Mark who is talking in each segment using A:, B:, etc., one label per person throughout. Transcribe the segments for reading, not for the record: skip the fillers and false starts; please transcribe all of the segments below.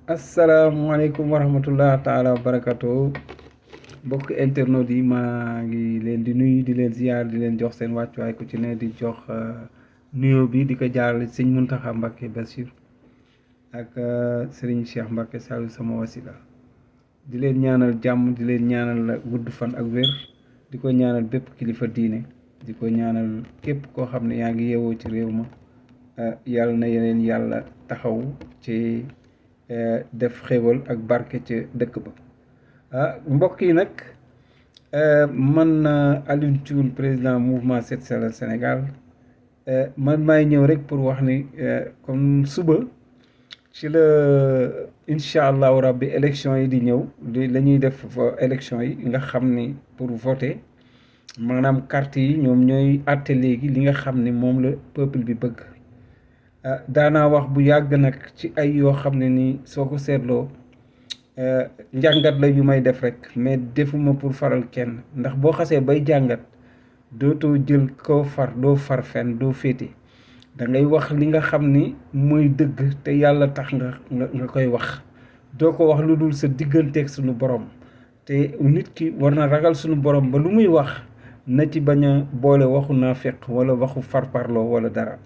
A: asalaamaaleykum wa rahmatullah taala wa barakatu mbokk internautes yi maa ngi leen di nuyu di leen ziar di leen jox seen wàccuwaay ku ci ne di jox nuyoo bi di ko jaarale sëñ Muntaxa Mbàkke Bachir ak Serigne Cheikh Mbàkke Saliou sama wasila di leen ñaanal jàmm di leen ñaanal gudd fan ak wér di ko ñaanal bépp kilifa diine di ko ñaanal képp koo xam ne yaa ngi yeewoo ci réew ma yàlla na yeneen yàlla taxaw ci def xéwal ak barke ca dëkk ba mbokk yi nag man Alioune Thioune président mouvement Set Setal Sénégal man maay ñëw rek pour wax ni comme suba ci la incha allahu rabbi élection yi di ñëw la ñuy def élection yi nga xam ni pour voter maanaam carte yi ñoom ñooy àtte léegi li nga xam ni moom la peuple bi bëgg daanaa wax bu yàgg nag ci ay yoo xam ne nii soo ko seetloo njàngat la yu may def rek mais defuma pour faral kenn ndax boo xasee bay jàngat dootoo jël koo far doo far fenn doo féete da ngay wax li nga xam ni mooy dëgg te yàlla tax nga koy wax doo ko wax lu dul sa digganteeg suñu borom te nit ki war na ragal suñu borom ba lu muy wax na ci bañ a boole waxu naafeq wala waxu farparloo wala dara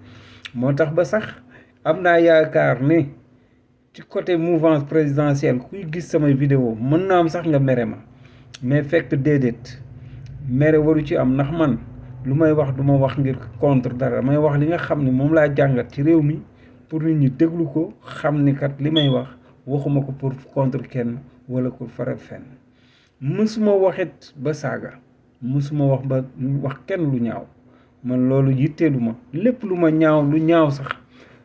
A: moo tax ba sax am naa yaakaar ne ci côté mouvance présidentielle kuy gis samay vidéo mën naa am sax nga mere ma mais fekk déedéet mere waru ci am ndax man lu may wax du ma wax ngir contre dara may wax li nga xam ne moom laa jàngat ci réew mi pour nit ñi déglu ko xam ni kat li may wax waxuma ko pour contre kenn wala pour faral fenn mësuma waxit ba saaga mësuma wax kenn lu ñaaw man loolu yitteelu ma lépp lu ma lu ñaaw sax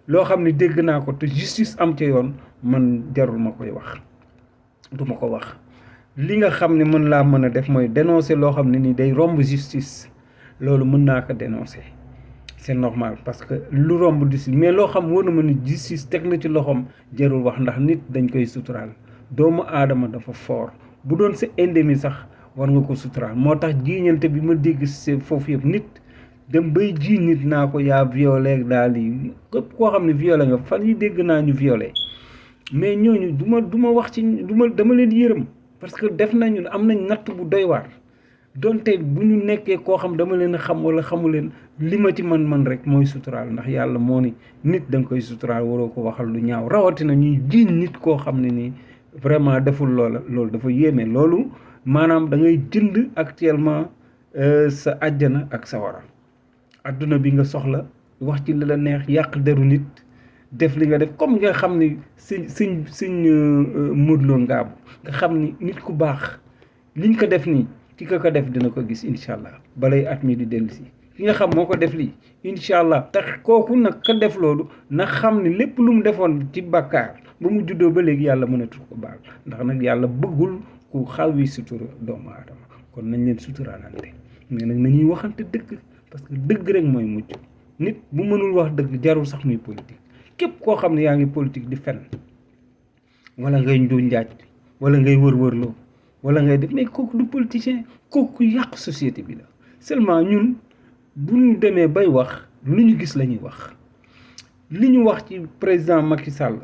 A: loo xam ne dégg naa ko te justice am ca yoon man jarul ma koy wax du ma ko wax li nga xam ne mën laa mën a def mooy dénoncer loo xam ne ni day romb justice loolu mën naa ko dénoncer c'est normal parce que lu romb justice mais loo xam wóor na ma ni justice teg na ci loxoom jarul wax ndax nit dañ koy suturaal doomu aadama dafa fort bu doon sa endemi sax war nga ko suturaal moo tax jiiñante bi ma dégg foofu yëpp nit dem bay ji nit naa ko yaa violé daal yi képp koo xam ne violé nga fan yi dégg naa ñu violé mais ñooñu du ma wax ci dama leen yërëm parce que def nañu am nañ natt bu doy waar donte bu ñu nekkee koo xam dama leen xam wala xamu leen li ma ci man rek mooy suturaal ndax yàlla moo ni nit da nga koy suturaal waroo ko waxal lu ñaaw rawatina ñuy jiiñ nit koo xam ne nii vraiment deful loolu dafa yéeme loolu maanaam da ngay jënd actuellement sa àjjana ak sa wara adduna bi nga soxla wax ci li la neex yàq deru nit def li nga def comme nga xam ni siñ Modou Lo Ngaabu nga xam ni nit ku baax liñ ko def nii ki ko def dina ko gis incha allah balay at mi di dellu si ki nga xam moo ko def lii incha allah tax kooku nag ka def loolu na xam ni lépp lu mu defoon ci bàkkaar ba mu juddoo ba léegi yàlla mënatu ko baal ndax nag yàlla bëggul ku xawi sutura doomu aadama kon nañ leen suturaalante mais nag nañuy waxante dëgg parce que dëgg rek mooy mucc nit bu mënul wax dëgg jarul sax muy politique képp koo xam ne yaa ngi politique di fen wala ngay njuuj njaaj wala ngay wër-wërloo wala ngay def mais kooku du politicien kooku yàq société bi la seulement ñun bu ñu demee bay wax lu ñu gis la ñuy wax li ñu wax ci président Macky Sall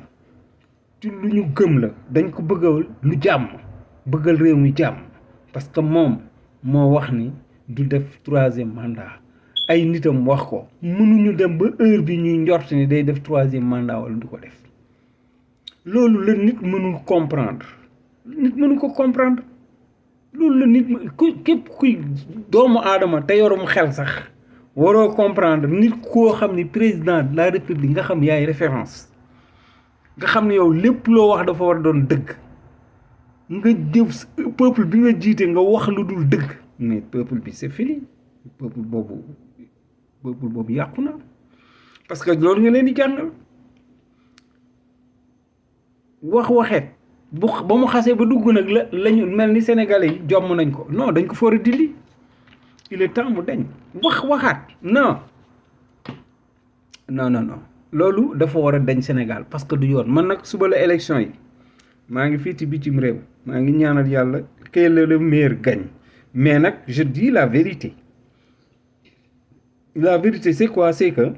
A: ci lu ñu gëm la dañ ko bëggal lu jàmm bëggal réew mi jàmm parce que moom moo wax ni du def 3e mandat ay nitam wax ko mënuñu dem ba heure bi ñuy njort ni day def 3e mandat wala du ko def loolu la nit mënul comprendre nit mënu ko comprendre loolu la nit képp kuy doomu aadama te yorum xel sax waroo comprendre nit koo xam ni président de la république nga xam yaay référence nga xam ne yow lépp loo wax dafa war doon dëgg nga jëf peuple bi nga jiite nga wax lu dul dëgg mais peuple bi c'est fini peuple boobu yàqu na parce que loolu nga leen di jàngal waxeet ba mu xasee ba dugg nag lañu mel ni sénégalais yi jomm nañ ko non dañ ko foor a dindi il est temps mu dañ waxaat non loolu dafa war a dañ Sénégal parce que du yoon man nag suba la élection yi maa ngi fii ci bitim réew maa ngi ñaanal yàlla que le meilleur gagne mais nag je dis la vérité c'est quoi c'est que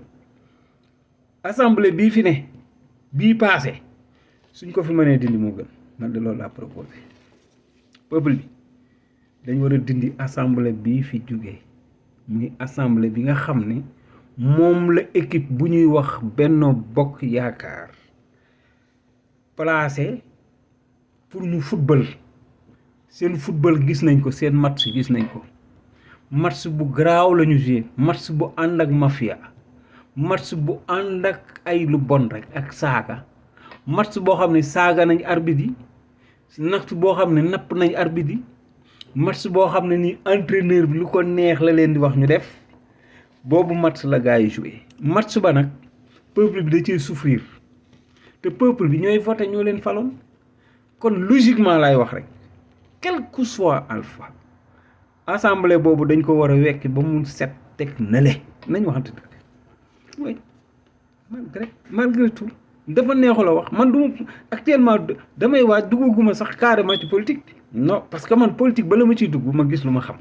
A: assemblée bii fi ne bii passé suñ ko fi mënee dindi moo gën man de loolu laa proposé peuple bi dañ war a dindi assemblée bii fi jógee muy assemblée bi nga xam ne moom la équipe bu ñuy wax Benno Bokk Yaakaar placé pour ñu football seen football gis nañ ko seen match gis nañ ko match bu garaaw la ñu joué match bu ànd ak mafia match bu ànd ak ay lu bon rek ak saaga match boo xam ne saaga nañ arbitre yi match boo xam ne napp nañ arbitre yi match boo xam ne ni entraîneur bi lu ko neex la leen di wax ñu def boobu match la gars yi joué match ba nag peuple bi da cee souffrir te peuple bi ñooy voté ñoo leen faloon kon logiquement laay wax rek quel que soit alpha assemblée boobu dañ ko war a wekki ba mu set teg nale nañ waxante dëgg oui malgré tout dafa neexul a wax man du actuellement damay waaj duggaguma sax carrément ci politique non parce que man politique bala ma ciy dugg ma gis lu ma xam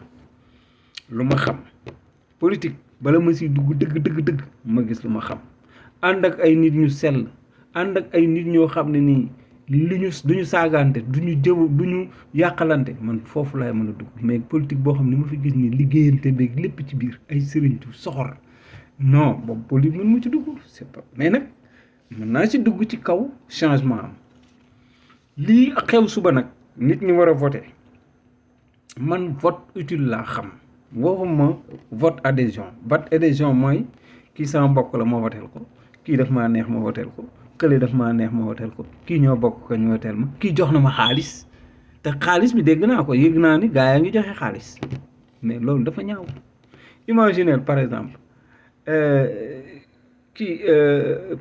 A: politique bala ma ciy dugg dëgg ma gis lu ma xam ànd ak ay nit ñu sell ànd ak ay nit ñoo xam ne nii duñu saagante duñu yàqalante man foofu laay mën a dugg mais politique boo xam ne ma fi gis ni liggéeyante beeg lépp ci biir ay sëriñtu soxor non boobu politique mën ma ci dugg c'est pas mais nag mën naa ci dugg ci kaw changement am lii xew suba nag nit ñi war a voter man vote utile laa xam waxuma vote adhésion mooy kii sama mbokk la ma voteel ko kii daf maa neex ma voteel ko kële daf maa neex ma woteel ko kii ñoo bokk ko ñu woteel ma kii jox na ma xaalis te xaalis bi dégg naa ko yëg naa ni gaa yaa ngi joxe xaalis mais loolu dafa ñaaw imaginez par exemple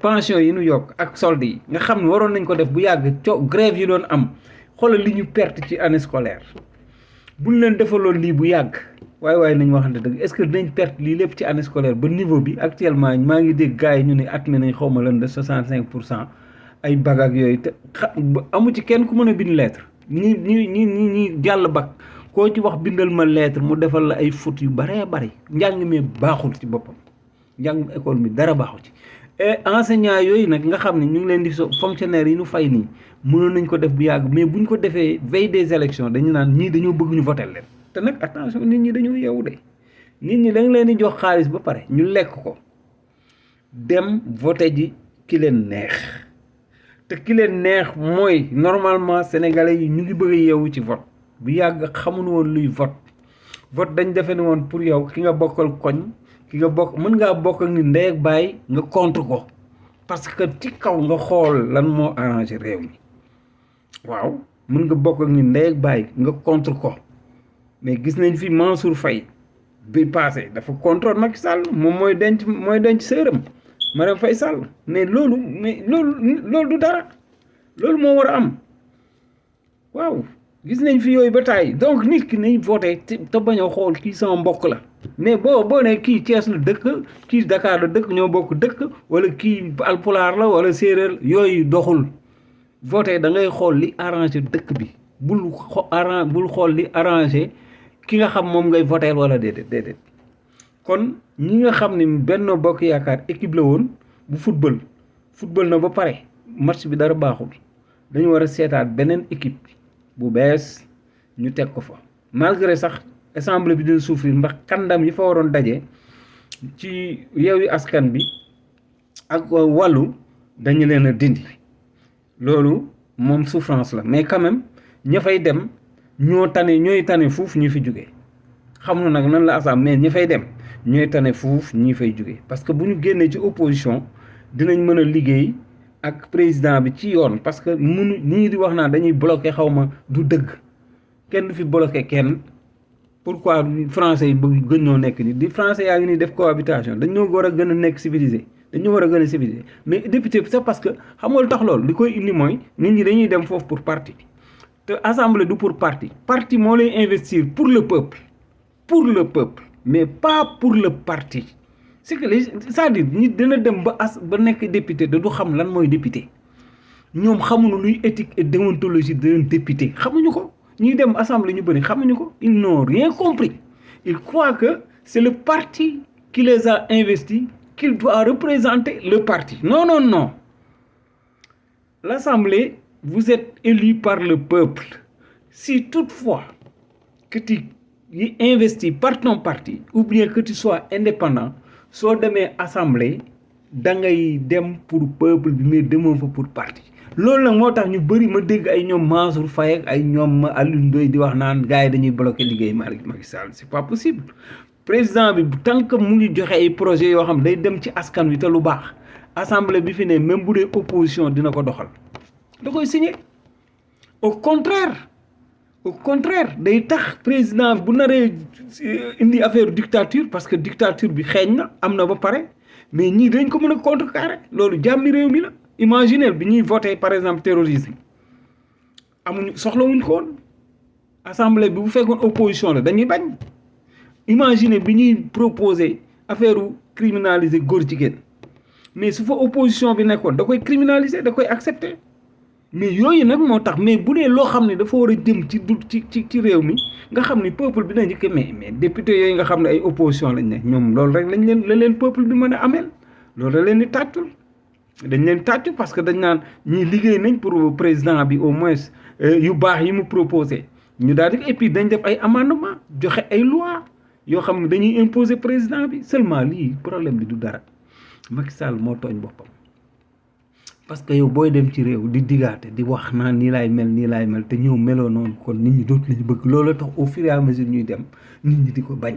A: pension yi ñu yokk ak solde yi nga xam ne waroon nañ ko def bu yàgg grève yi doon am xoolal li ñu perte ci année scolaire buñ leen defaloon lii bu yàgg waaye nañ waxante dëgg est-ce que dinañ perte lii lépp ci année scolaire ba niveau bi actuellement maa ngi dégg gars yi ñu ne admis nañ xaw ma lan de 65% ay bac ak yooyu te amu ci kenn ku mën a bind lettre ñi jàll bac koo ci wax bindal ma lettre mu defal la ay fautes yu baree bari njàng mi baaxul ci boppam njàng école mi dara baaxul ci et enseignants yooyu nag nga xam ne ñu ngi leen di fonctionnaires yi ñu fay nii mënoon nañ ko def bu yàgg mais buñ ko defee veille des élections dañu naan ñii dañoo bëgg ñu voter leen te nag attention nit ñi dañoo yeewu de nit ñi dañ leen di jox xaalis ba pare ñu lekk ko dem voter ji ki leen neex te ki leen neex mooy normalement sénégalais yi ñu ngi bëgg a yeewu ci vote bu yàgg xamuñu woon luy vote dañ defe ne woon pour yow ki nga bokkal koñ ki nga bokk mën ngaa bokk ak ni ndey ak baay nga contre ko parce que ci kaw nga xool lan moo arrangé réew mi waaw mën nga bokk ak ni ndey ak baay nga contre ko mais gis nañ fi Mansour Faye bi passé dafa contre Macky Sall moom mooy denc sëram Marème Faye Sall mais loolu du dara loolu moo war a am waaw gis nañ fi yooyu ba tàyyi donc nit ki nañ voté te bañ a xool kii sama mbokk la mais boo ne kii Thiès la dëkk kii Dakar la dëkk ñoo bokk dëkk wala kii alpulaar la wala séeréer yooyu doxul voté da ngay xool li arrangé dëkk bi bul xool li arrangé ki nga xam moom ngay voté wala déedéet kon ñi nga xam ne Benno Bokk Yaakaar équipe la woon bu football na ba pare match bi dara baaxul dañu war a seetaat beneen équipe bu bees ñu teg ko fa malgré sax assemblée bi dina souffrir ndax kàndam yi fa waroon daje ci Yewwi Askan bi ak wàllu dañu leen a dindi loolu moom souffrance la mais quand même ña fay dem ñooy tane fuuf ñi fi jóge xam na nag nan la assemblée mais ñi fay dem ñooy tane fuuf ñi fay jóge parce que bu ñu génnee ci opposition dinañ mën a liggéey ak président bi ci yoon parce que ñii di wax naa dañuy bloqué xaw ma du dëgg kenn du fi bloqué kenn pourquoi français yi bëgg gën ñoo nekk ni di français yaa ngi nii def cohabitation dañoo war a gën a nekk civilisé dañoo war a gën a civilisé mais député c'est parce que xam nga lu tax loolu li koy indi mooy nit ñi dañuy dem foofu pour parti te assemblée du pour parti moo lay investir pour le peuple mais pas pour le parti c'est que c'est-à-dire nit dina dem ba nekk député da du xam lan mooy député ñoom xamuñu luy éthique et déontologie d'un député xamuñu ko ñuy dem assemblée ñu bëri xamuñu ko ils n'ont rien compris ils croient que c'est le parti qui les a investis qu'il doit représenter le parti non l'Assemblée, vous êtes élu par le peuple. Si toutefois que tu y investis par ton parti ou bien que tu sois indépendant, soo demee assemblée da ngay dem pour peuple bi mais demoo fa pour parti. loolu nag moo tax ñu bëri ma dégg ay ñoom Mansour Faye ak ay ñoom Alioune Ndoye di wax naan gars yi dañuy bloqué liggéey Macky Sall c'est pas possible. président bi tant que mu ngi joxe ay projets yoo xam day dem ci askan wi te lu baax assemblée bi fi ne même bu dee opposition dina ko doxal da koy signé. au contraire day tax président bu naree indi affaire dictature parce que dictature bi xeeñ na am na ba pare mais ñii dañ ko mën a contrecarrer loolu jàmmi réew mi la. imaginez bi ñuy voté par exemple terrorisme amuñu soxlawuñ ko woon assemblée bi bu fekkoon opposition la dañuy bañ. imaginez bi ñuy proposé affaire criminaliser góor jigéen mais su fa opposition bi nekkoon da koy criminaliser da koy accepter. mais yooyu nag moo tax mais bu dee loo xam ne dafa war a jëm ci réew mi nga xam ni peuple bi na njëkk mais député yooyu nga xam ne ay opposition lañ ne ñoom loolu rek la leen peuple bi mën a ameel loolu la leen di tàccul dañ leen tàccu parce que dañ naan ñii liggéey nañ pour président bi au moins yu baax yi mu proposé ñu daal di et puis dañ def ay amendement joxe ay loi yoo xam ne dañuy imposer président bi seulement lii problème bi du dara Macky Sall moo tooñ boppam. parce que yow booy dem ci réew di digaate di wax naan nii laay mel te ñëw meloo noonu kon nit ñi dootu lañu bëgg loolu tax au fur et à mesure ñuy dem nit ñi di ko bañ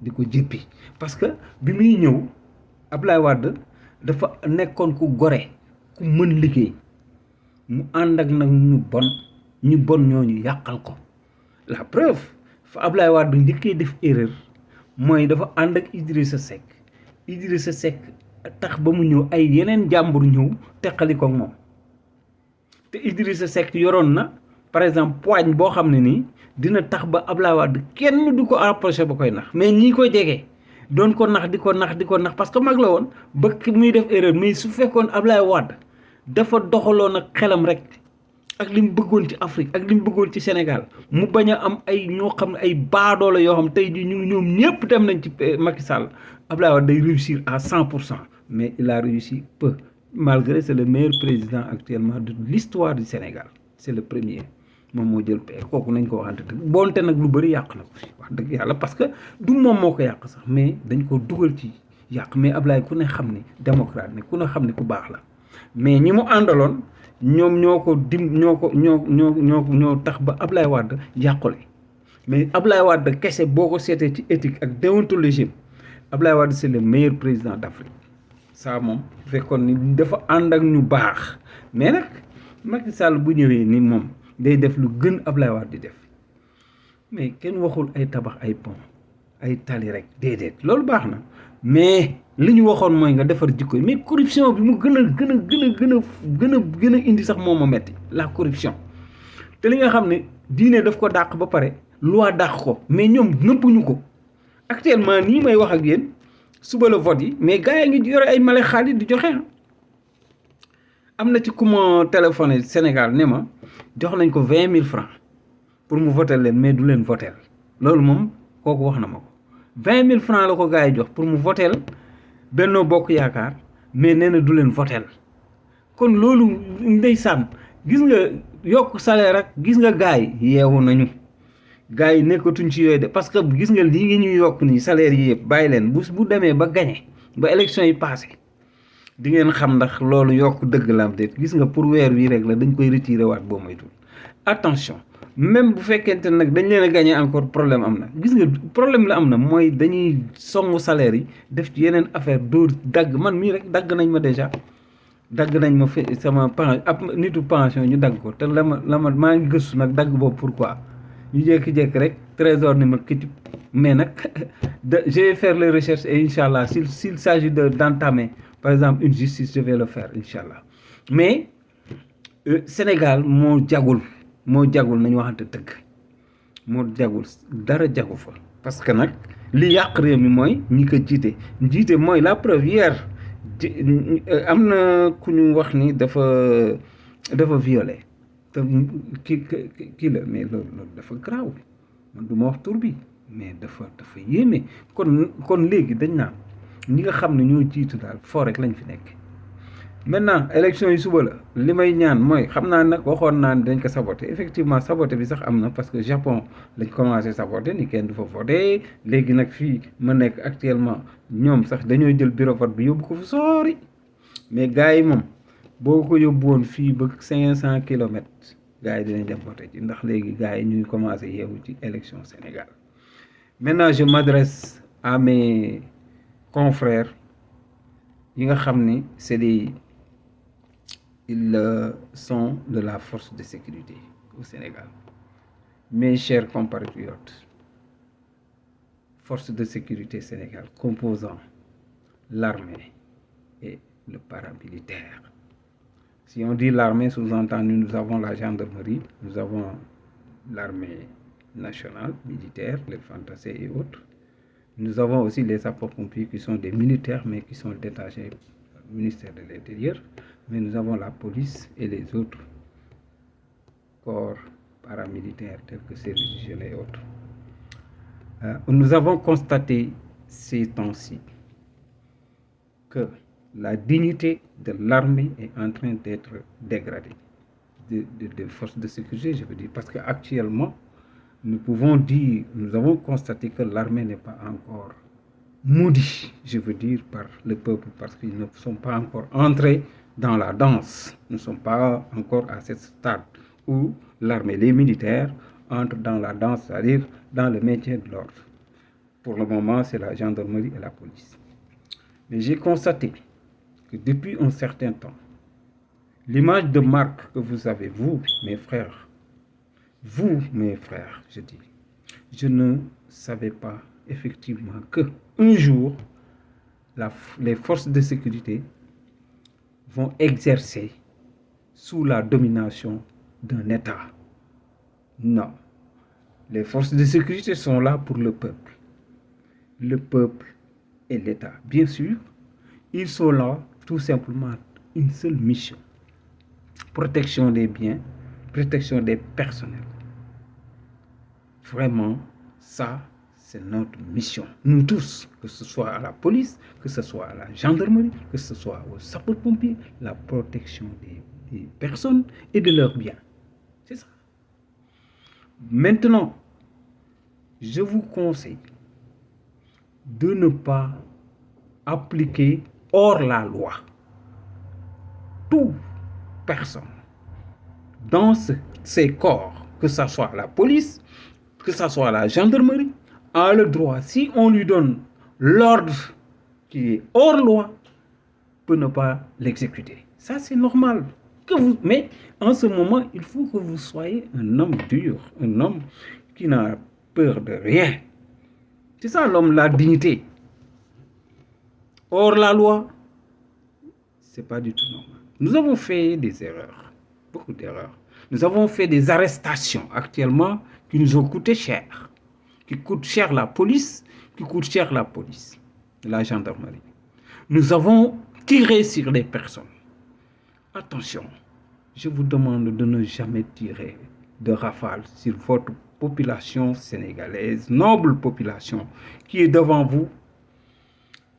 A: di ko jéppi parce que bi muy ñëw Abdoulaye Wade dafa nekkoon ku gore ku mën liggéey mu ànd ak nag ñu bon ñooñu yàqal ko la preuve fa Abdoulaye Wade njëkkee def erreur mooy dafa ànd ak Idrissa Seck tax ba mu ñëw ay yeneen jàmbur ñëw teqali ko moom te Idrissa Seck yoroon na par exemple poigne boo xam ne nii dina tax ba Abdoulaye Wade kenn du ko approché ba koy nax mais ñii ko jege doon ko nax di ko nax parce que mag la woon ba muy def erreur mais su fekkoon Abdoulaye Wade dafa doxaloon ak xelam rek ak li mu bëggoon ci Afrique ak li mu bëggoon ci Sénégal mu bañ a am ay ñoo xam ne ay baadoola yoo xam tey jii ñoom ñëpp dem nañ ci Macky Sall Abdoulaye Wade day réussir à 100%. mais il a réussi peu malgré c'est le meilleur président actuellement de l'histoire du Sénégal c'est le premier moom moo jël paie kooku nañ ko waxante dëgg bonte nag lu bëri yàq na ko fi wax dëgg yàlla parce que du moom moo ko yàq sax mais dañ ko dugal ci yàq mais Ablaye ku ne xam ne démocrate ne ku ne xam ne ku baax la mais ñi mu àndaloon ñoom ñoo tax ba Ablaye Wade yàqule mais Ablaye Wade kese boo ko seetee ci éthique ak déontologie Ablaye Wade c'est le meilleur président d'Afrique ça moom fekkoon ni dafa ànd ak ñu baax mais nag Macky Sall bu ñëwee ni moom day def lu gën Ablaye Wade di def mais kenn waxul ay tabax ay pont ay tali rek déedéet loolu baax na mais li ñu waxoon mooy nga defar jikko yi mais corruption bi mu gën a indi sax moom ma metti la corruption te li nga xam ne diine daf ko dàq ba pare loi dàq ko mais ñoom nëppuñu ko actuellement nii may wax ak yéen suba la vote yi mais gars yi ngi yore ay male xaalis di joxe am na ci ku ma téléphoné Sénégal ne ma jox nañ ko 20 000 francs pour mu voter leen mais du leen voter loolu moom kooku wax na ma ko 20 000 francs la ko gars yi jox pour mu voter Benno Bokk Yaakaar mais nee na du leen voter kon loolu ndeysaan gis nga yokk salaire ak gis nga gars yi yeewu nañu gars yi nekkatuñ ci yooyu de parce que gis nga lii ngi ñuy yokk nii salaire yi yëpp bàyyi leen bu demee ba gagné ba élection yi passé di ngeen xam ndax loolu yokk dëgg la am déet gis nga pour weer wii rek la dañ koy retiré waat boo moytul attention même bu fekkente nag dañ leen a gagné encore problème am na gis nga problème la am na mooy dañuy songu salaire yi def ci yeneen affaire dóor dagg man mii rek dagg nañ ma déjà dagg nañ ma fi sama nitu pension ñu dagg ko te la ma maa ngi gëstu nag dagg boobu pourquoi ñu jékki-jékki rek trésor ni ma kitib mais nag je vais faire les recherches et incha allah s'il s'agit d'entamer par exemple une justice je vais le faire incha allah mais Sénégal moo jagul nañu waxante dëgg moo jagul dara jagu fa parce que nag li yàq réew mi mooy ñi ko jiite mooy la preuve hier am na ku ñu wax ni dafa violé te kii la mais loolu dafa garaaw man du ma wax tur bi mais dafa yéeme kon léegi dañ naan ñi nga xam ne ñoo jiitu daal foo rek lañ fi nekk maintenant élection yi suba la li may ñaan mooy xam naa nag waxoon naa ne dañ ko saboter effectivement saboter bi sax am na parce que Japon lañ commencé saboter ni kenn du fa voter léegi nag fii ma nekk actuellement ñoom sax dañoo jël bureau vote bi yóbbu ko fu soori mais gars yi moom boo ko yóbbu woon fii ba 500 kilomètres gars yi dinañ dem voter ci ndax léegi gars yi ñuy commencé yeewu ci élection Sénégal maintenant je m'adresse à mes confrères yi nga xam ni c'est des ils sont de la force de sécurité au Sénégal. Mes chers compatriotes, force de sécurité Sénégal, composant l'armée et le paramilitaire. Si on dit l'armée, sous-entendu, nous avons la gendarmerie, nous avons l'armée nationale, militaire, les fantassés et autres. Nous avons aussi les sapeurs-pompiers qui sont des militaires, mais qui sont détachés au ministère de l'Intérieur. Mais nous avons la police et les autres corps paramilitaires tels que services jeunes et autres. Nous avons constaté ces temps-ci que la dignité de l'armée est en train d'être dégradée, de forces de sécurité, je veux dire, parce qu'actuellement, nous pouvons dire, nous avons constaté que l'armée n'est pas encore maudite, je veux dire, par le peuple, parce qu'ils ne sont pas encore entrés dans la danse. Nous ne sommes pas encore à ce stade où l'armée, les militaires entrent dans la danse, c'est-à-dire dans le maintien de l'ordre. Pour le moment, c'est la gendarmerie et la police. Mais j'ai constaté que depuis un certain temps, l'image de marque que vous avez, vous, mes frères, je dis, je ne savais pas effectivement que un jour, les forces de sécurité vont exercer sous la domination d'un État. Non. Les forces de sécurité sont là pour le peuple. Le peuple et l'État. Bien sûr, ils sont là tout simplement une seule mission. Protection des biens, protection des personnels. Vraiment, ça, c'est notre mission. Nous tous, que ce soit à la police, que ce soit à la gendarmerie, que ce soit aux sapeurs-pompiers, la protection des personnes et de leurs biens. C'est ça. Maintenant, je vous conseille de ne pas appliquer hors la loi toute personne dans ces corps, que ce soit la police, que ce soit la gendarmerie, a le droit, si on lui donne l'ordre qui est hors loi, peut ne pas l'exécuter. Ça, c'est normal. Mais en ce moment, il faut que vous soyez un homme dur, un homme qui n'a peur de rien. C'est ça l'homme, la dignité. Hors la loi, c'est pas du tout normal. Nous avons fait des erreurs, beaucoup d'erreurs. Nous avons fait des arrestations actuellement qui nous ont coûté cher, qui coûtent cher la police, la gendarmerie. Nous avons tiré sur des personnes. Attention, je vous demande de ne jamais tirer de rafale sur votre population sénégalaise, noble population qui est devant vous.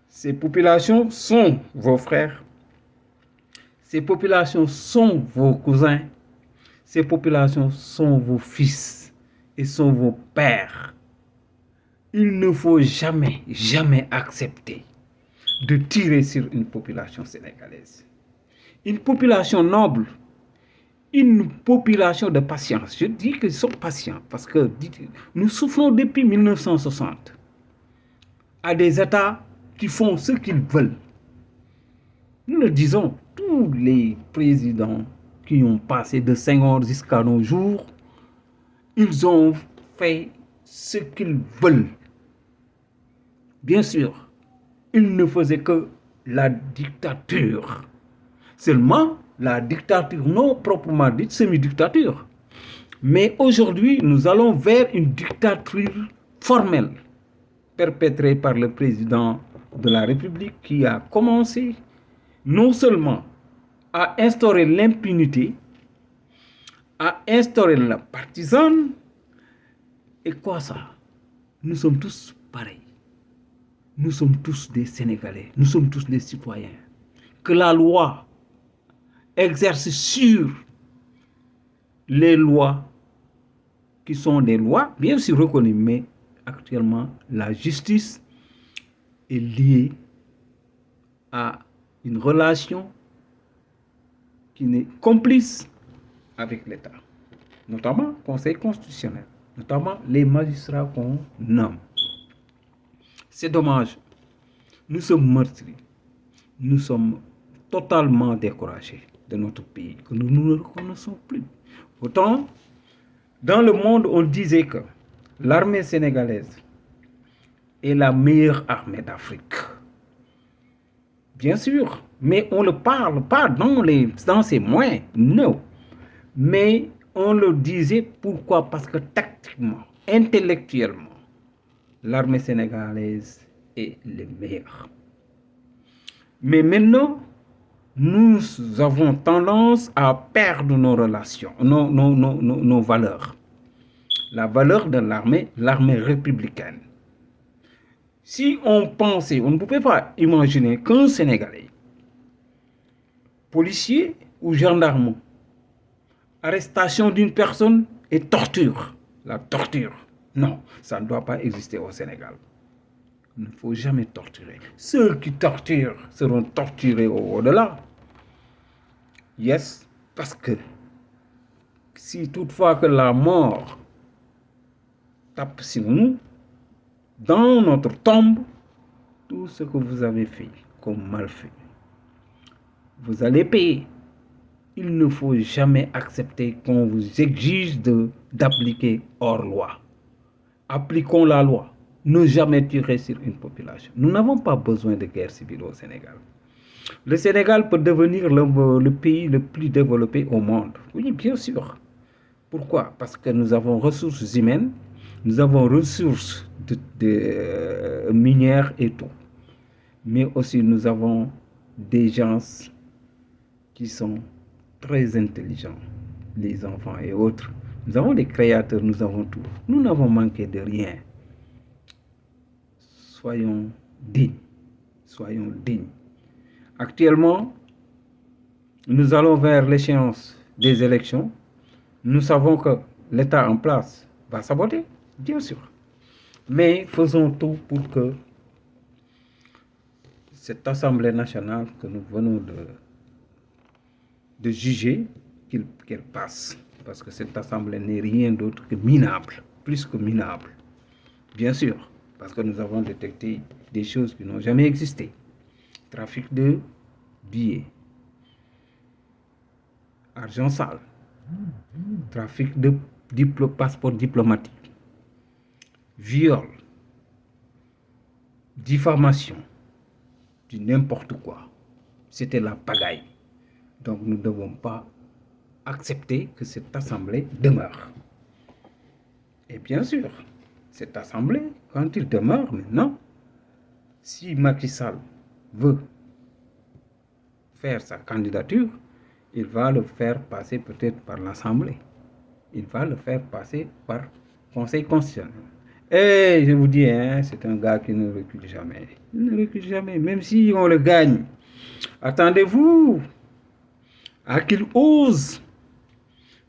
A: Ces populations sont vos frères, ces populations sont vos cousins, ces populations sont vos fils et sont vos pères. Il ne faut jamais, jamais accepter de tirer sur une population sénégalaise. Une population noble, une population de patience. Je dis qu'ils sont patients parce que nous souffrons depuis 1960 à des États qui font ce qu'ils veulent. Nous le disons, tous les présidents qui ont passé de Senghor jusqu'à nos jours, ils ont fait ce qu'ils veulent. Bien sûr, ils ne faisaient que la dictature. Seulement, la dictature non proprement dite, semi-dictature. Mais aujourd'hui, nous allons vers une dictature formelle, perpétrée par le président de la République qui a commencé non seulement à instaurer l'impunité, à instaurer la partisane, et quoi ça? Nous sommes tous pareils. Nous sommes tous des Sénégalais, nous sommes tous des citoyens. Que la loi exerce sur les lois qui sont des lois, bien sûr reconnues, mais actuellement, la justice est liée à une relation qui est complice avec l'État, notamment le Conseil constitutionnel, notamment les magistrats qu'on nomme. C'est dommage. Nous sommes meurtris. Nous sommes totalement découragés de notre pays, que nous ne reconnaissons plus. Autant, dans le monde, on disait que l'armée sénégalaise est la meilleure armée d'Afrique. Bien sûr, mais on ne parle pas dans ses moyens, non. Mais on le disait pourquoi? Parce que tactiquement, intellectuellement, l'armée sénégalaise est le meilleur. Mais maintenant, nous avons tendance à perdre nos relations, nos valeurs. La valeur de l'armée républicaine. Si on pensait, on ne pouvait pas imaginer qu'un Sénégalais, policier ou gendarme, arrestation d'une personne et torture. La torture, non, ça ne doit pas exister au Sénégal. Il ne faut jamais torturer. Ceux qui torturent seront torturés au-delà. Yes, parce que si toutefois que la mort tape sur nous, dans notre tombe, tout ce que vous avez fait comme mal fait, vous allez payer. Il ne faut jamais accepter qu'on vous exige d'appliquer hors loi. Appliquons la loi. Ne jamais tirer sur une population. Nous n'avons pas besoin de guerre civile au Sénégal. Le Sénégal peut devenir le pays le plus développé au monde. Oui, bien sûr. Pourquoi? Parce que nous avons ressources humaines, nous avons ressources minières et tout. Mais aussi nous avons des gens qui sont très intelligents, les enfants et autres. Nous avons des créateurs, nous avons tout. Nous n'avons manqué de rien. Soyons dignes. Soyons dignes. Actuellement, nous allons vers l'échéance des élections. Nous savons que l'État en place va saboter, bien sûr. Mais faisons tout pour que cette Assemblée nationale que nous venons de juger, qu'elle passe. Parce que cette Assemblée n'est rien d'autre que minable, plus que minable. Bien sûr, parce que nous avons détecté des choses qui n'ont jamais existé. Trafic de billets, argent sale, trafic de passeport diplomatique, viol, diffamation, du n'importe quoi. C'était la pagaille. Donc nous ne devons pas accepter que cette assemblée demeure. Et bien sûr, cette assemblée, quand il demeure maintenant, si Macky Sall veut faire sa candidature, il va le faire passer peut-être par l'Assemblée. Il va le faire passer par le Conseil constitutionnel. Et je vous dis, hein, c'est un gars qui ne recule jamais. Il ne recule jamais, même si on le gagne. Attendez-vous à qu'il ose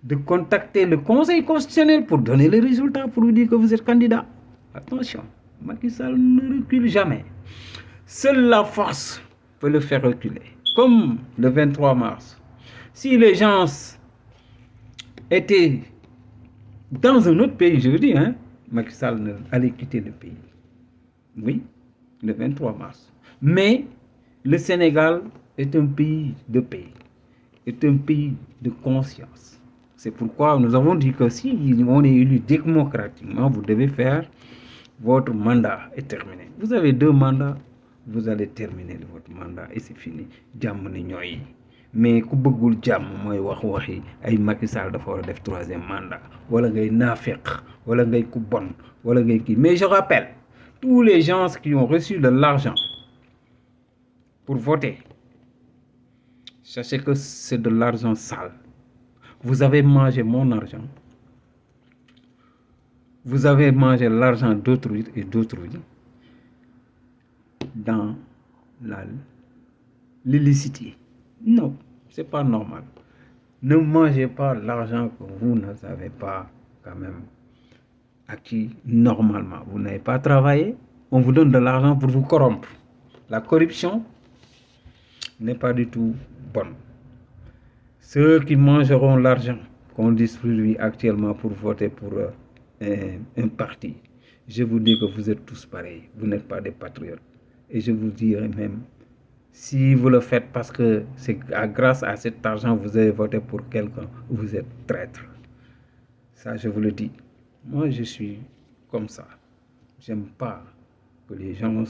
A: de contacter le Conseil constitutionnel pour donner les résultats, pour lui dire que vous êtes candidat. Attention, Macky Sall ne recule jamais. Seule la force peut le faire reculer. Comme le 23 mars. Si les gens étaient dans un autre pays, je veux dire, hein, Macky Sall allait quitter le pays. Oui, le 23 mars. Mais le Sénégal est un pays de paix, est un pays de conscience. C'est pourquoi nous avons dit que si on est élu démocratiquement, vous devez faire votre mandat est terminé. Vous avez 2 mandats, vous allez terminer votre mandat et c'est fini. Jàmm ni ñooy. Mais ku bëggul jàmm mooy waxi ay Macky Sall dafa war a def 3e mandat wala ngay naafeq wala ngay ku bon wala ngay kii. Mais je rappelle, tous les gens qui ont reçu de l'argent pour voter, sachez que c'est de l'argent sale. Vous avez mangé mon argent. Vous avez mangé l'argent d'autrui et d'autrui dans l'illicité. Non, c'est pas normal. Ne mangez pas l'argent que vous n'avez pas quand même acquis normalement. Vous n'avez pas travaillé, on vous donne de l'argent pour vous corrompre. La corruption n'est pas du tout bonne. Ceux qui mangeront l'argent qu'on distribue actuellement pour voter pour un parti, je vous dis que vous êtes tous pareils, vous n'êtes pas des patriotes. Et je vous dirais même, si vous le faites parce que c'est grâce à cet argent que vous avez voté pour quelqu'un, vous êtes traître. Ça, je vous le dis. Moi, je suis comme ça. J'aime pas que les gens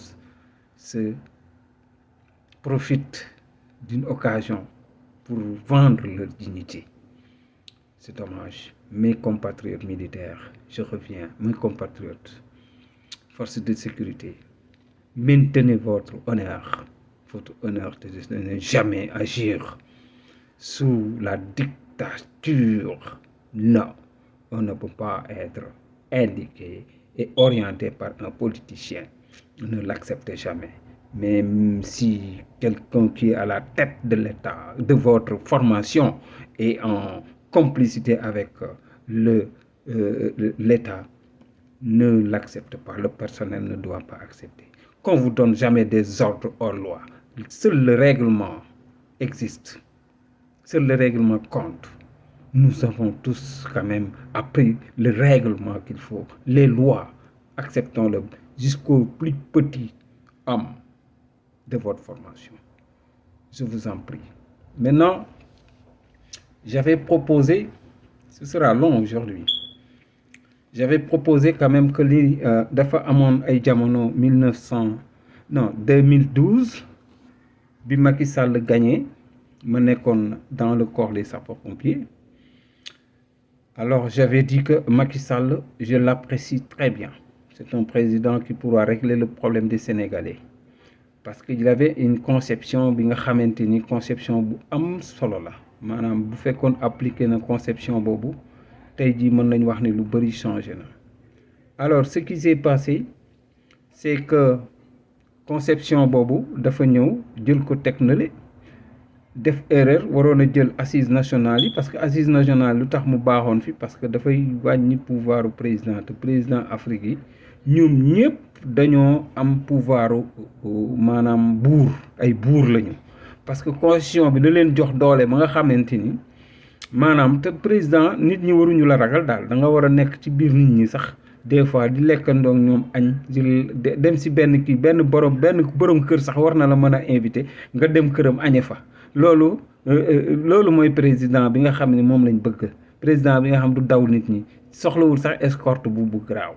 A: se profitent d'une occasion pour vendre leur dignité. C'est dommage. Mes compatriotes militaires, je reviens, mes compatriotes, forces de sécurité, maintenez votre honneur de ne jamais agir sous la dictature. Non, on ne peut pas être indiqué et orienté par un politicien. Ne l'acceptez jamais. Mais si quelqu'un qui est à la tête de l'État, de votre formation, est en complicité avec l'État, ne l'accepte pas. Le personnel ne doit pas accepter. Qu'on ne vous donne jamais des ordres hors loi. Seul le règlement existe. Seul le règlement compte. Nous avons tous quand même appris le règlement qu'il faut. Les lois, acceptons-le jusqu'au plus petit homme de votre formation. Je vous en prie. Maintenant, j'avais proposé, ce sera long aujourd'hui, j'avais proposé quand même que dafa amoon ay jamono 2012 bi Macky Sall gagné ma nekkoon dans le corps des sapeurs-pompiers. Alors j'avais dit que Macky Sall, je l'apprécie très bien. C'est un président qui pourra régler le problème des Sénégalais. Parce qu'il avait une conception bi nga xamanteni conception bu am solo la manam bu fekkone appliquer na conception bobu tay ji mën nañ wax ni lu bari changé na. Alors ce qui s'est passé c'est que conception bobu dafa ñew jël ko tek na le def erreur warona jël assise nationale yi parce que assise nationale lu tax mu baaxoon fi parce que dafay wàññi pouvoir du président te président Afrique yi ñoom ñëpp dañoo am pouvoir maanaam buur ay buur lañu parce que constitution bi da leen jox doole ba nga xamante ni maanaam te président nit ñi waruñu la ragal daal da nga war a nekk ci biir nit ñi sax des fois di lekkandoo ak ñoom añ dem si benn kii benn borom kër sax war na la mën a invité nga dem këram añe fa loolu mooy président bi nga xam ne moom lañ bëgg président bi nga xam du daw nit ñi soxlawul sax escorte bu garaaw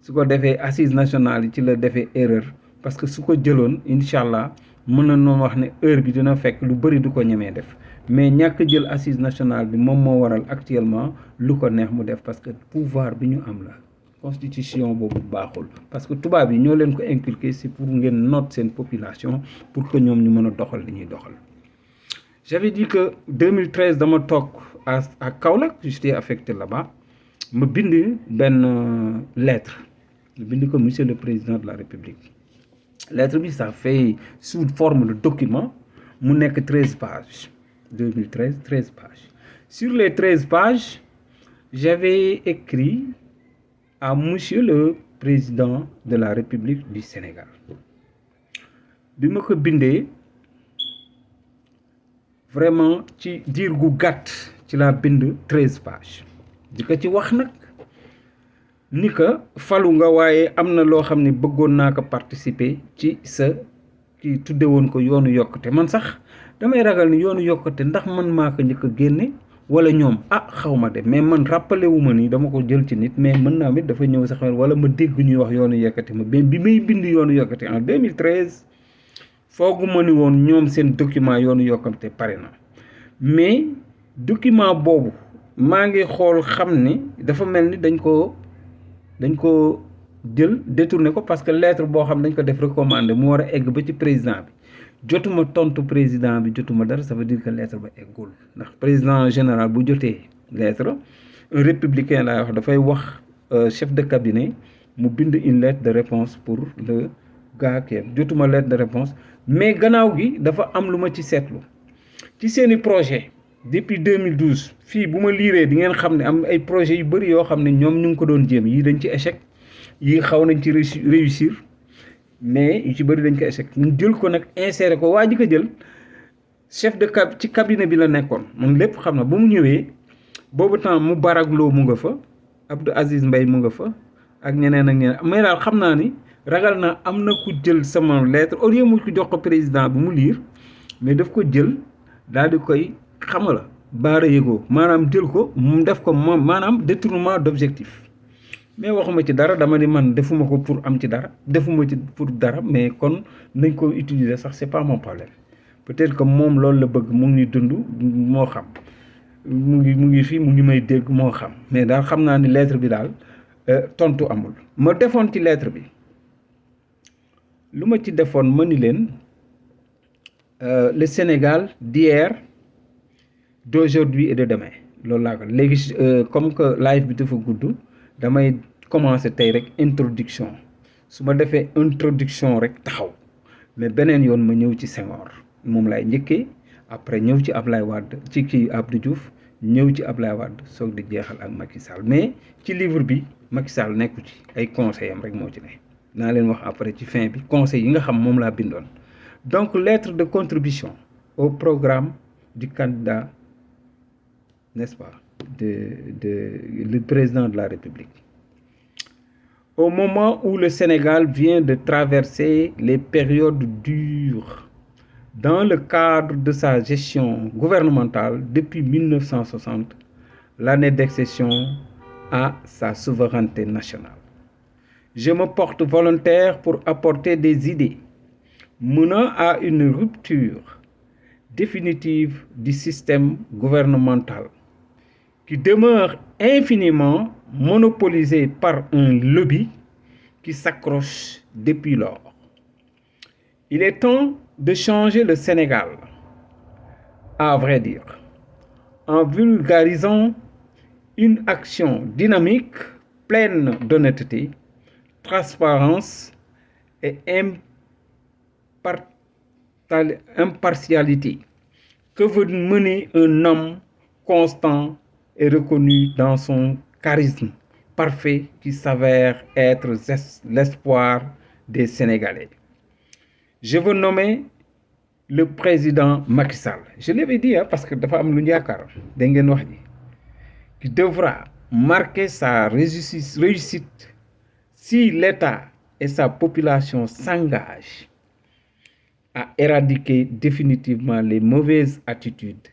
A: su ko defee assise nationale yi ci la defee erreur parce que su ko jëloon incha allah mën na noonu wax ne heure bi dina fekk lu bëri du ko ñemee def mais ñàkk jël assise nationale bi moom moo waral actuellement lu ko neex mu def parce que pouvoir bi ñu am la constitution boobu baaxul parce que tubaab yi ñoo leen ko inculquer c'est pour ngeen noot seen population pour que ñoom ñu mën a doxal li ñuy doxal. J'avais dit que 2013 dama toog à Kaolack j'étais affecté là-bas ma bind benn lettre ma bind ko monsieur le président de la République. Lettre bi ça fait sous forme de document mu nekk 13 pages 2013 13 pages. Sur les 13 pages j'avais écrit à monsieur le président de la République du Sénégal bi ma ko bindee vraiment ci diir gu gàtt ci la bind 13 pages di ko ci wax nag ni que falu nga waaye am na loo xam ne bëggoon naa ko participer ci sa ki tudde woon ko yoonu yokkute man sax damay ragal ni yoonu yokkute ndax man maa ko njëkk a génne wala ñoom xaw ma de mais man rappelé wu ma ni dama ko jël ci nit mais mën naa mit dafa ñëw sax wala ma dégg ñuy wax yoonu yokkute ma bi may bind yoonu yokkute en 2013 fooguma ni woon ñoom seen document yoonu yokkute pare na mais document boobu maa ngi xool xam ni dafa mel ni dañ ko jël détourné ko parce que lettre boo xam dañ ko def recommandé mu war a egg ba ci président bi jotuma tontu président bi jotuma dara ça veut dire que lettre ba eggul ndax président général bu jotee lettre un républicain laay wax dafay wax chef de cabinet mu bind une lettre de réponse pour le gars qui jotuma lettre de réponse mais gannaaw gi dafa am lu ma ci seetlu ci seeni projet depuis 2012 fii bu ma liiree di ngeen xam ne am ay projets yu bëri yoo xam ne ñoom ñu ngi ko doon jéem yii dañ ci échec yii xaw nañ ci réussir mais yu ci bëri dañ ko échec ñu jël ko nag insérer ko waa ji ko jël chef de ci cabinet bi la nekkoon man lépp xam na ba mu ñëwee boobu temps Moubarak Lô mu nga fa Abdou Aziz Mbaye mu nga fa ak ñeneen ak ñeneen mais daal xam naa ni ragal naa am na ku jël sama lettre au lieu mu ko jox ko président bi mu lire mais daf ko jël daal di koy xam la baara yëgoo maanaam jël ko mu def ko moom maanaam détournement d'objectif mais waxuma ci dara dama ni man defuma ko pour am ci dara defuma ci pour dara mais kon nañ ko utiliser sax c'est pas mon problème peut-être que moom loolu la bëgg mu ngi dund moo xam mu ngi fii mu ngi may dégg moo xam mais daal xam naa ni lettre bi daal tontu amul ma defoon ci lettre bi lu ma ci defoon ma ni leen le Sénégal d'hier d'aujourd'hui et de demain loolu laa ko léegi comme que live bi dafa gudd damay commencer tey rek introduction su ma defee introduction rek taxaw mais beneen yoon ma ñëw ci Senghor moom laay njëkkee après ñëw ci Ablaye Wade ci kii Abdou Diouf ñëw ci Ablaye Wade soog di jeexal ak Macky Sall mais ci livre bi Macky Sall nekku ci ay conseils am rek moo ci ne naa leen wax après ci fin bi conseils yi nga xam moom laa bindoon donc lettre de contribution au programme du candidat n'est-ce pas le président de la République au moment où le Sénégal vient de traverser les périodes dures dans le cadre de sa gestion gouvernementale depuis 1960, l'année d'accession à sa souveraineté nationale. Je me porte volontaire pour apporter des idées menant à une rupture définitive du système gouvernemental qui demeure infiniment monopolisé par un lobby qui s'accroche depuis lors. Il est temps de changer le Sénégal, à vrai dire, en vulgarisant une action dynamique, pleine d'honnêteté, transparence et impartialité que veut mener un homme constant et reconnu dans son charisme parfait qui s'avère être l'espoir des Sénégalais. Je veux nommer le président Macky Sall. Je l'avais dit parce que dafa am lu ñu yaakaar da ngeen wax ji qui devra marquer sa réussite si l'État et sa population s'engagent à éradiquer définitivement les mauvaises attitudes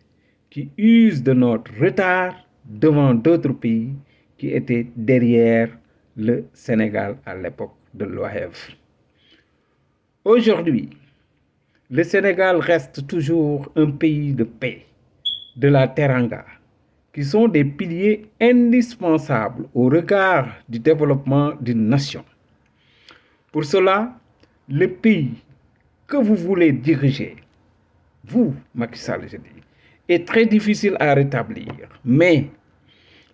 A: qui usent de notre retard devant d'autres pays qui étaient derrière le Sénégal à l'époque de l'OAF. Aujourd'hui, le Sénégal reste toujours un pays de paix, de la teranga, qui sont des piliers indispensables au regard du développement d'une nation. Pour cela, le pays que vous voulez diriger, vous, Macky Sall, je dis, est très difficile à rétablir, mais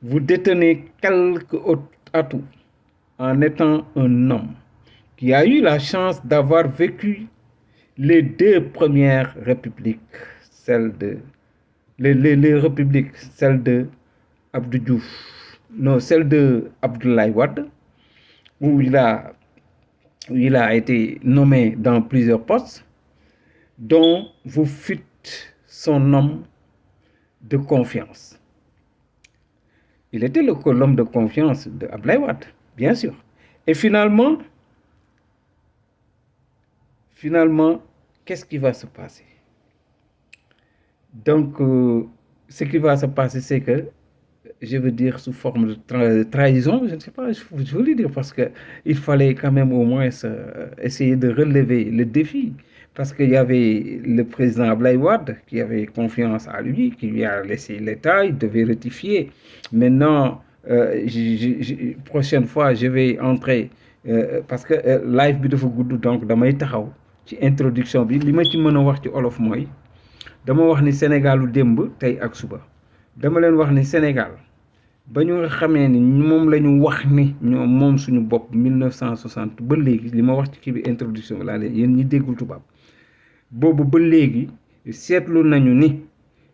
A: vous détenez quelques atouts en étant un homme qui a eu la chance d'avoir vécu les deux premières républiques, les républiques, celle de Abdou Diouf, non, celle de Abdoulaye Wade, où il a été nommé dans plusieurs postes, dont vous fûtes son homme de confiance. Il était l'homme de confiance de Abdoulaye Wade, bien sûr. Et finalement, qu'est-ce qui va se passer? Donc, ce qui va se passer, c'est que, je veux dire, sous forme de trahison, je ne sais pas, je veux le dire, parce qu'il fallait quand même au moins essayer de relever le défi. Parce qu'il y avait le président Abdoulaye Wade qui avait confiance à lui, qui lui a laissé l'État, il devait rectifier. Maintenant, prochaine fois, je vais entrer, parce que live bi dafa gudd, donc damay taxaw ci introduction bi li ma ci mën a wax ci olof mooy dama wax ni Sénégalu démb tey ak suba dama leen wax ni Sénégal ba ñu nga xamee ni moom la ñu wax ni ñoom moom suñu bopp 1960 ba léegi li ma wax ci kii bi introduction bi laa leen yéen ñi déggul tubaab boobu ba léegi seetlu nañu ni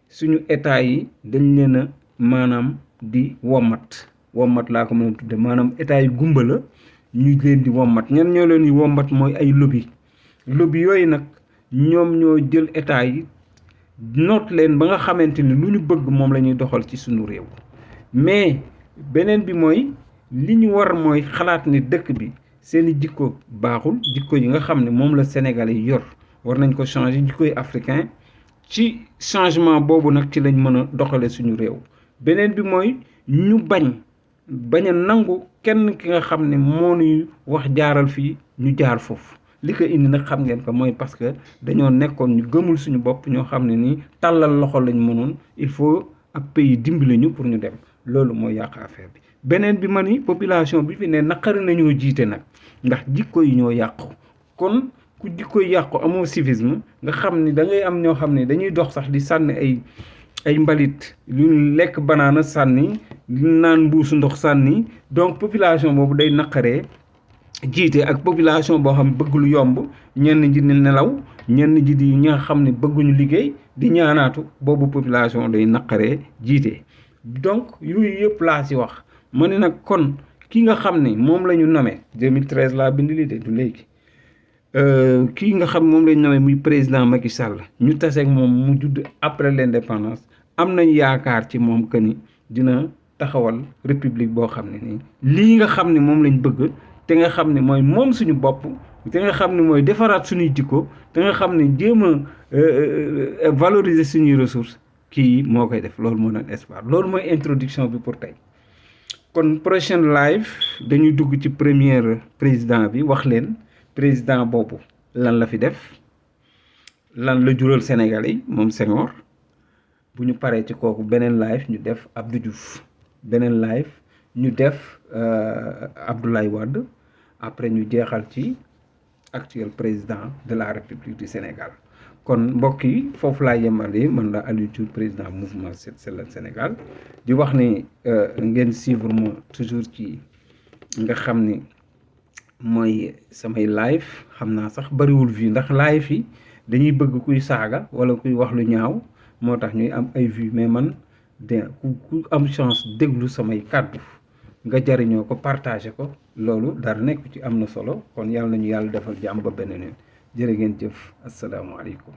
A: suñu état yi dañ leen a maanaam di wommat laa ko mën a tudde maanaam état yi gumba la ñu leen di wommat ñan ñoo leen di wommat mooy ay lobby yooyu nag ñoom ñoo jël état yi noot leen ba nga xamante ni lu ñu bëgg moom la ñuy doxal ci suñu réew mais beneen bi mooy li ñu war mooy xalaat ni dëkk bi seeni jikko baaxul jikko yi nga xam ne moom la Sénégalais yi yor war nañ ko changer jikkoy africain ci changement boobu nag ci lañ mën a doxale suñu réew beneen bi mooy ñu bañ a nangu kenn ki nga xam ne moo ñuy wax jaaral fii ñu jaar foofu li ko indi nag xam ngeen ko mooy parce que dañoo nekkoon ñu gëmul suñu bopp ñoo xam ne nii tàllal loxo lañ mënoon il faut ab pays dimbali ñu pour ñu dem loolu mooy yàq affaire bi beneen bi ma ni population bi fi ne naqari nañoo jiite nag ndax jikko yi ñoo yàqu kon ku jikko yi yàqu amoo civisme nga xam ni da ngay am ñoo xam ne dañuy dox sax di sànni ay mbalit lu lekk banaana sànni lu naan mbuusu ndox sànni donc population boobu day naqaree jiite ak population boo xam bëgg lu yomb ñenn ji di nelaw ñenn ji di ñi nga xam ne bëgguñu liggéey di ñaanaatu boobu population day naqaree jiite donc yooyu yëpp laa ci wax ma ne nag kon ki nga xam ne moom la ñu nommé 2013 laa bind lii de du léegi kii nga xam moom la ñu nommé muy président Macky Sall ñu taseeg moom mu judd après l'indépendance am nañ yaakaar ci moom que ni dina taxawal république boo xam ne nii lii nga xam ne moom lañ bëgg te nga xam ne mooy moom suñu bopp te nga xam ne mooy defaraat suñuy jikko te nga xam ne jéem a valoriser suñuy ressources kii moo koy def loolu moo doon espoir loolu mooy introduction bi pour tey kon prochaine live dañuy dugg ci première président bi wax leen président boobu lan la fi def lan la jural Sénégalais yi moom Senghor bu ñu paree ci kooku beneen live ñu def Abdou Diouf beneen live ñu def Abdoulaye Wade après ñu jeexal ci actuel président de la République du Sénégal kon mbokk yi foofu laa yemale man la Aliou Diouf président mouvement Set Sellal Sénégal di wax ni ngeen suivre ma toujours ci nga xam ni mooy samay live xam naa sax bariwul vue ndax live yi dañuy bëgg kuy saaga wala kuy wax lu ñaaw moo tax ñuy am ay vue mais man de ku am chance déglu samay kàddu nga jariñoo ko partagé ko loolu dara nekk ci am na solo kon yàlla nañu yàlla defal jàmm ba beneen yoon jërë ngeen jëf asalaamaaleykum